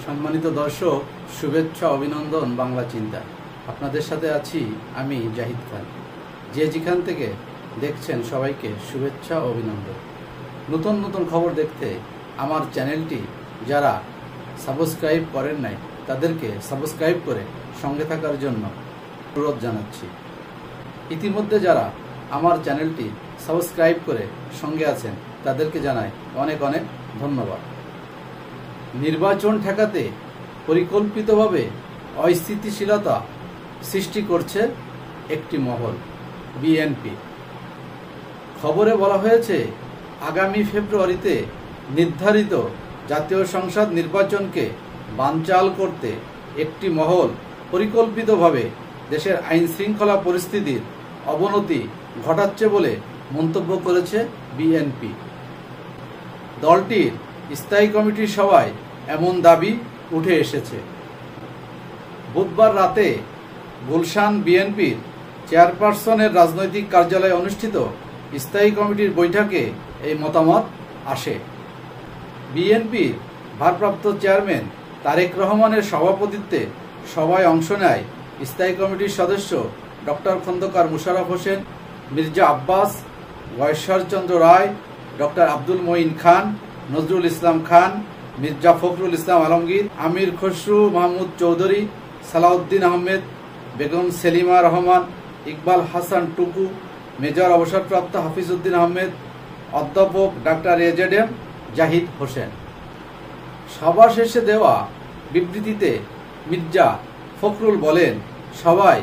সম্মানিত দর্শক, শুভেচ্ছা অভিনন্দন বাংলা চিন্তা। আপনাদের সাথে আছি আমি জাহিদ খান। যে যেখান থেকে দেখছেন সবাইকে শুভেচ্ছা অভিনন্দন। নতুন নতুন খবর দেখতে আমার চ্যানেলটি যারা সাবস্ক্রাইব করেন নাই তাদেরকে সাবস্ক্রাইব করে সঙ্গে থাকার জন্য অনুরোধ জানাচ্ছি। ইতিমধ্যে যারা আমার চ্যানেলটি সাবস্ক্রাইব করে সঙ্গে আছেন তাদেরকে জানাই অনেক অনেক ধন্যবাদ। নির্বাচন ঠেকাতে পরিকল্পিতভাবে অস্থিতিশীলতা সৃষ্টি করছে একটি মহল, বিএনপি। খবরে বলা হয়েছে, আগামী ফেব্রুয়ারিতে নির্ধারিত জাতীয় সংসদ নির্বাচনকে বানচাল করতে একটি মহল পরিকল্পিতভাবে দেশের আইন শৃঙ্খলা পরিস্থিতির অবনতি ঘটাচ্ছে বলে মন্তব্য করেছে বিএনপি। দলটির স্থায়ী কমিটির সভায় এমন দাবি উঠে এসেছে। বুধবার রাতে গুলশান বিএনপির চেয়ারপারসনের রাজনৈতিক কার্যালয়ে অনুষ্ঠিত স্থায়ী কমিটির বৈঠকে এই মতামত আসে। বিএনপির ভারপ্রাপ্ত চেয়ারম্যান তারেক রহমানের সভাপতিত্বে সভায় অংশ নেয় স্থায়ী কমিটির সদস্য ডক্টর খন্দকার মোশাররফ হোসেন, মির্জা আব্বাস, গয়েশ্বরচন্দ্র রায়, ডক্টর আব্দুল মঈন খান, নজরুল ইসলাম খান, মির্জা ফখরুল ইসলাম আলমগীর, আমির খসরু মাহমুদ চৌধুরী, সালাউদ্দিন আহমেদ, বেগম সেলিমা রহমান, ইকবাল হাসান টুকু, মেজর অবসরপ্রাপ্ত হাফিজউদ্দিন আহমেদ, অধ্যাপক ডাক্তার এজেডএম জাহিদ হোসেন। সভা শেষে দেওয়া বিবৃতিতে মির্জা ফখরুল বলেন, সভায়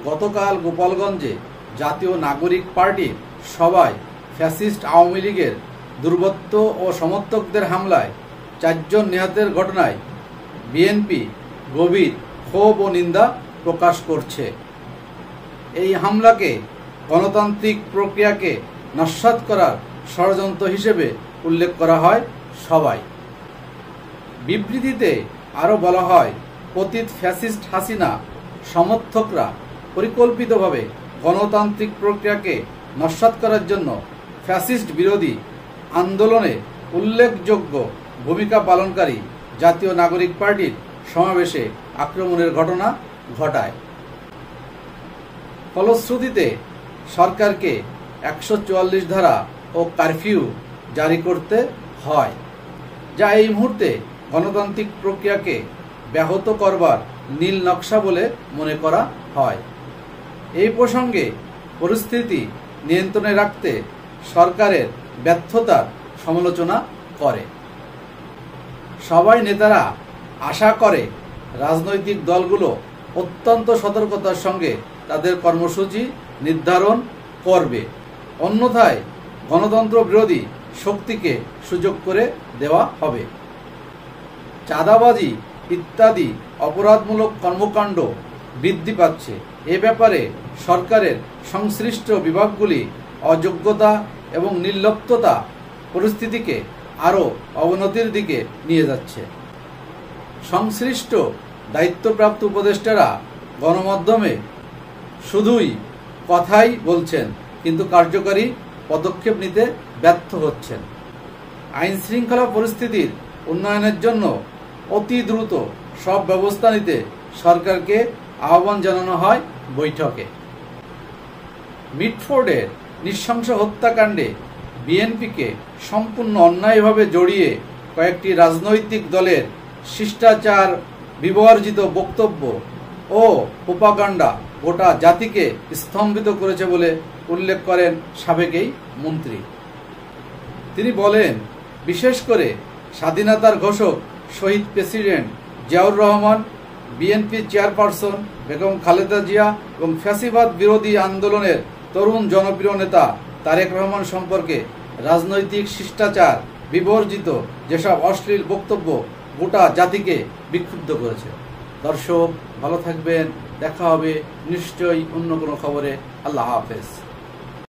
গতকাল গোপালগঞ্জে জাতীয় নাগরিক পার্টির সভায় ফ্যাসিস্ট আওয়ামী লীগের দুর্বৃত্ত ও সমর্থকদের হামলায় 4 জন নিহতের ঘটনায় বিএনপি গভীর ক্ষোভ ও নিন্দা প্রকাশ করছে। এই হামলাকে গণতান্ত্রিক প্রক্রিয়াকে নস্যাৎ করার ষড়যন্ত্র হিসেবে উল্লেখ করা হয় সবাই। বিবৃতিতে আরও বলা হয়, পতিত ফ্যাসিস্ট হাসিনা সমর্থকরা পরিকল্পিতভাবে গণতান্ত্রিক প্রক্রিয়াকে নস্যাৎ করার জন্য ফ্যাসিস্ট বিরোধী আন্দোলনে উল্লেখযোগ্য ভূমিকা পালনকারী জাতীয় নাগরিক পার্টির সমাবেশে আক্রমণের ঘটনা ঘটায়। ফলশ্রুতিতে সরকারকে 144 ধারা ও কারফিউ জারি করতে হয়, যা এই মুহূর্তে গণতান্ত্রিক প্রক্রিয়াকে ব্যাহত করবার নীল নকশা বলে মনে করা হয়। এই প্রসঙ্গে পরিস্থিতি নিয়ন্ত্রণে রাখতে সরকারের ব্যর্থতার সমালোচনা করে। সবাই নেতারা আশা করে রাজনৈতিক দলগুলো অত্যন্ত সতর্কতার সঙ্গে তাদের কর্মসূচি নির্ধারণ করবে, অন্যথায় গণতন্ত্র বিরোধী শক্তিকে সুযোগ করে দেওয়া হবে। চাঁদাবাজি ইত্যাদি অপরাধমূলক কর্মকাণ্ড বৃদ্ধি পাচ্ছে। এ ব্যাপারে সরকারের সংশ্লিষ্ট বিভাগগুলি অযোগ্যতা এবং নির্লিপ্ততা পরিস্থিতিকে আরও অবনতির দিকে নিয়ে যাচ্ছে। সংশ্লিষ্ট দায়িত্বপ্রাপ্ত উপদেষ্টারা গণমাধ্যমে শুধুই কথাই বলছেন, কিন্তু কার্যকরী পদক্ষেপ নিতে ব্যর্থ হচ্ছেন। আইন শৃঙ্খলা পরিস্থিতির উন্নয়নের জন্য অতি দ্রুত সব ব্যবস্থা নিতে সরকারকে আহ্বান জানানো হয় বৈঠকে। মিটফোর্ডের নৃশংস হত্যাকাণ্ডে বিএনপিকে সম্পূর্ণ অন্যায়ভাবে জড়িয়ে কয়েকটি রাজনৈতিক দলের শিষ্টাচার বিবর্জিত বক্তব্য ও প্রোপাগান্ডা গোটা জাতিকে স্তম্ভিত করেছে বলে উল্লেখ করেন সাবেক এই মন্ত্রী। তিনি বলেন, বিশেষ করে স্বাধীনতার ঘোষক শহীদ president Ziaur Rahman, BNP chairperson Begum Khaleda Zia এবং ফ্যাসিবাদ বিরোধী আন্দোলনের তরুণ জনপ্রিয় নেতা তারেক রহমান সম্পর্কে রাজনৈতিক শিষ্টাচার বিবর্জিত যেসব অশ্লীল বক্তব্য গোটা জাতিকে বিক্ষুব্ধ করেছে। দর্শক, ভালো থাকবেন, দেখা হবে নিশ্চয়ই অন্য কোনো খবরে। আল্লাহ হাফেজ।